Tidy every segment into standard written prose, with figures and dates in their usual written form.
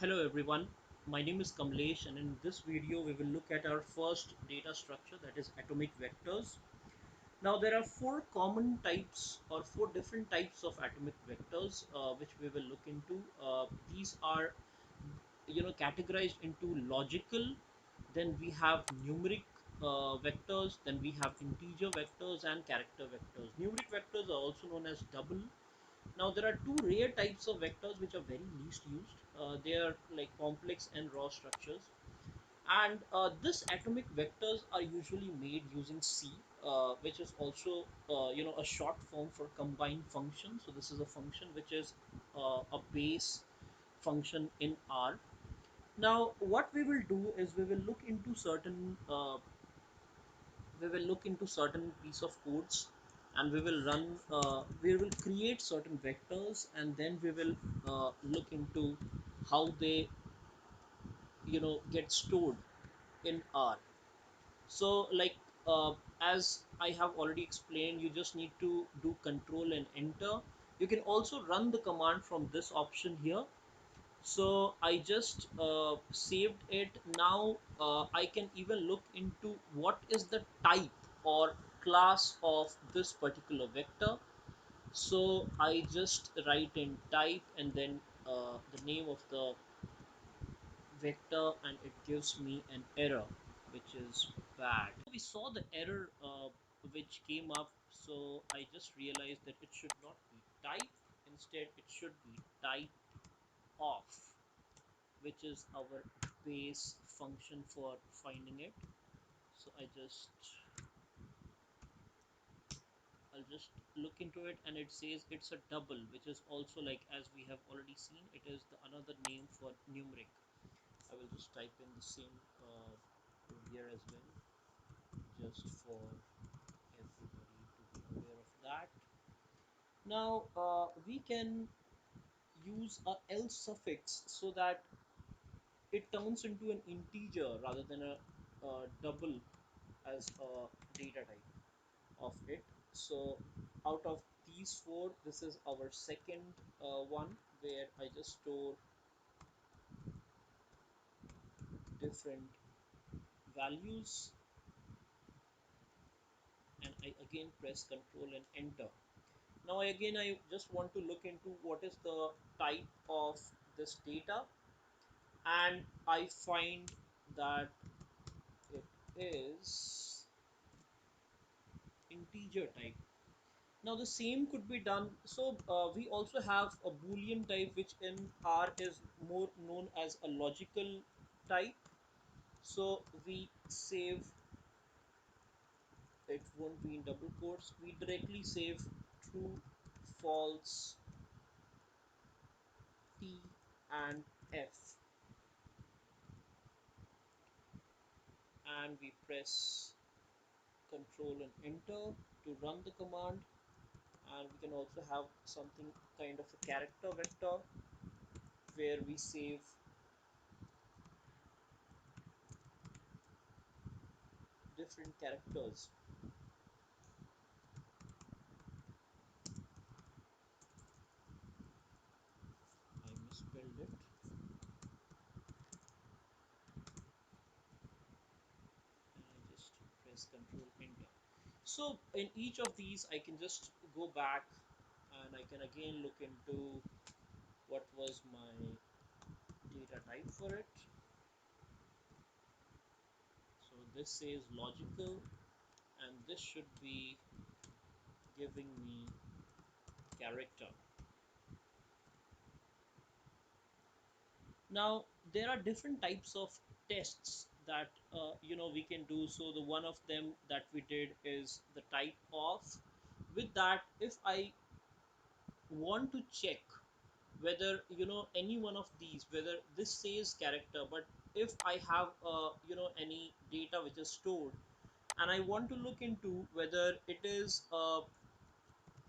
Hello everyone, my name is Kamlesh and in this video we will look at our first data structure, that is atomic vectors. Now there are four common types or four different types of atomic vectors which we will look into. These are categorized into logical, then we have numeric vectors, then we have integer vectors and character vectors. Numeric vectors are also known as double. Now there are two rare types of vectors which are very least used. They are like complex and raw structures, and this atomic vectors are usually made using C, which is also a short form for combined function. So this is a function which is a base function in R. Now what we will do is we will look into certain piece of codes, and we will create certain vectors, and then we will look into how they get stored in R. So like as I have already explained, you just need to do control and enter. You can also run the command from this option here. So I just saved it. Now I can even look into what is the type or class of this particular vector. So I just write in type and then the name of the vector, and it gives me an error which is bad. We saw the error which came up, so I just realized that it should not be type. Instead it should be type of, which is our base function for finding it. So I'll just look into it, and it says it's a double, which is also, like as we have already seen, it is the another name for numeric. I will just type in the same code here as well, just for everybody to be aware of that. Now we can use a else suffix so that it turns into an integer rather than a double as a data type of it. So out of these four, this is our second one, where I just store different values, and I again press control and enter. Now again I just want to look into what is the type of this data, and I find that it is integer type. Now the same could be done. So we also have a Boolean type, which in R is more known as a logical type. So we save, it won't be in double quotes, we directly save true, false, T and F, and we press control and enter to run the command. And we can also have something kind of a character vector, where we save different characters. I misspelled it, and I just press control enter. So in each of these I can just go back, and I can again look into what was my data type for it. So this says logical, and this should be giving me character. Now there are different types of tests that we can do. So the one of them that we did is the type of. With that, if I want to check whether any one of these, whether this says character, but if I have any data which is stored, and I want to look into whether it is a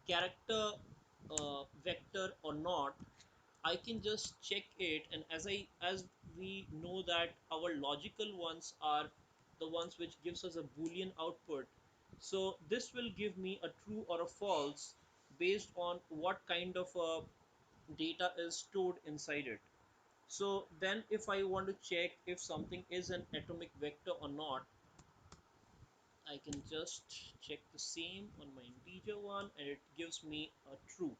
character vector or not, I can just check it. And as we know that our logical ones are the ones which gives us a boolean output, so this will give me a true or a false based on what kind of data is stored inside it. So then if I want to check if something is an atomic vector or not, I can just check the same on my integer one and it gives me a true.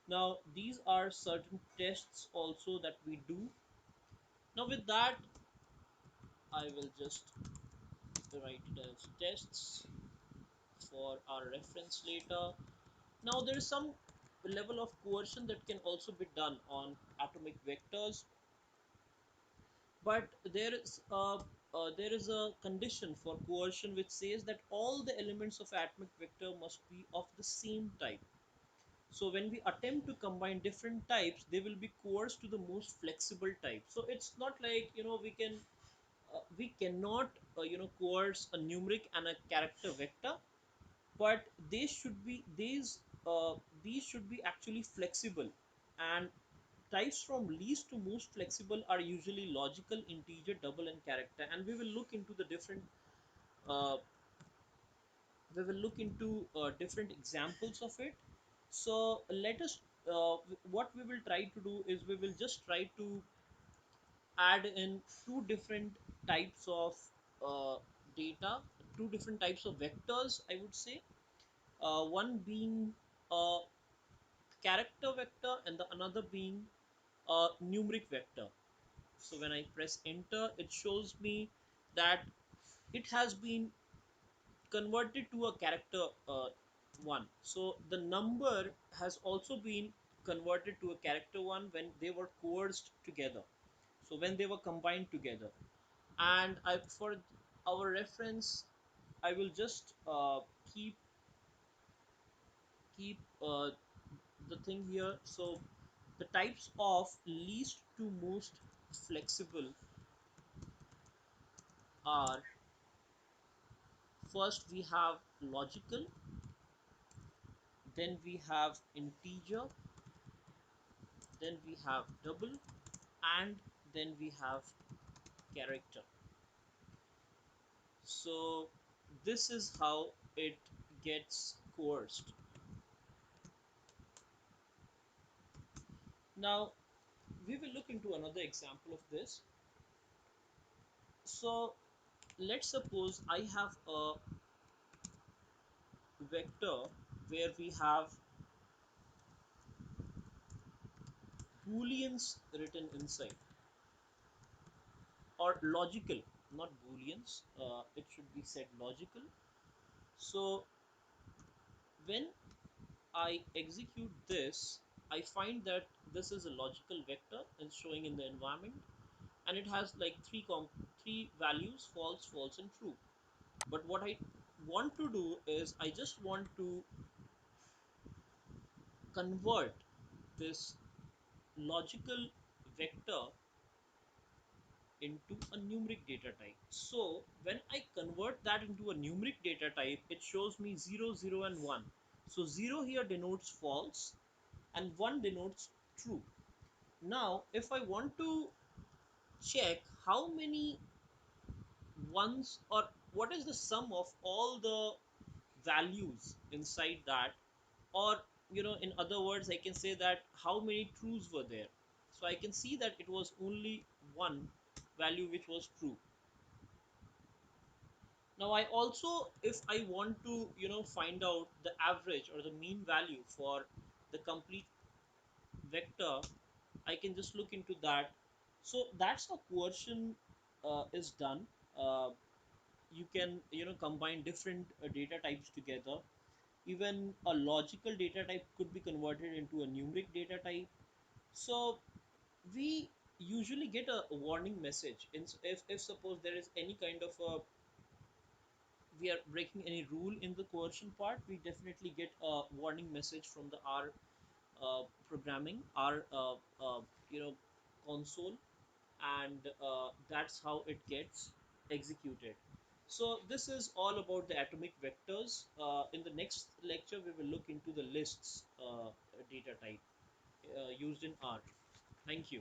Now these are certain tests also that we do. Now with that, I will just write it as tests for our reference later. Now there is some level of coercion that can also be done on atomic vectors, but there is a condition for coercion which says that all the elements of atomic vector must be of the same type. So when we attempt to combine different types, they will be coerced to the most flexible type. So it's not like we cannot coerce a numeric and a character vector, but these should be actually flexible, and types from least to most flexible are usually logical, integer, double, and character. And uh, we will look into different examples of it. So let us what we will try to do is we will just try to add in two different types of uh, data, two different types of vectors, I would say. One being a character vector and the another being a numeric vector. So when I press enter, it shows me that it has been converted to a character one. So the number has also been converted to a character one when they were coerced together. So when they were combined together, and for our reference, I will just keep the thing here. So the types of least to most flexible are: first we have logical, then we have integer, then we have double, and then we have character. So this is how it gets coerced. Now we will look into another example of this. So let's suppose I have a vector where we have booleans written inside, or logical, not booleans, it should be said logical. So when I execute this, I find that this is a logical vector and showing in the environment, and it has like three values: false, false, and true. But what I want to do is I just want to convert this logical vector into a numeric data type. So when I convert that into a numeric data type, it shows me 0, 0, and 1. So 0 here denotes false and 1 denotes true. Now if I want to check how many ones, or what is the sum of all the values inside that, or in other words, I can say that how many truths were there. So I can see that it was only one value which was true. Now I also, if I want to find out the average or the mean value for the complete vector, I can just look into that. So that's how coercion is done. You can combine different data types together. Even a logical data type could be converted into a numeric data type. So we usually get a warning message if suppose there is any kind of a, we are breaking any rule in the coercion part, we definitely get a warning message from the our programming, our you know console, and that's how it gets executed. So this is all about the atomic vectors. In the next lecture we will look into the lists data type used in R. Thank you.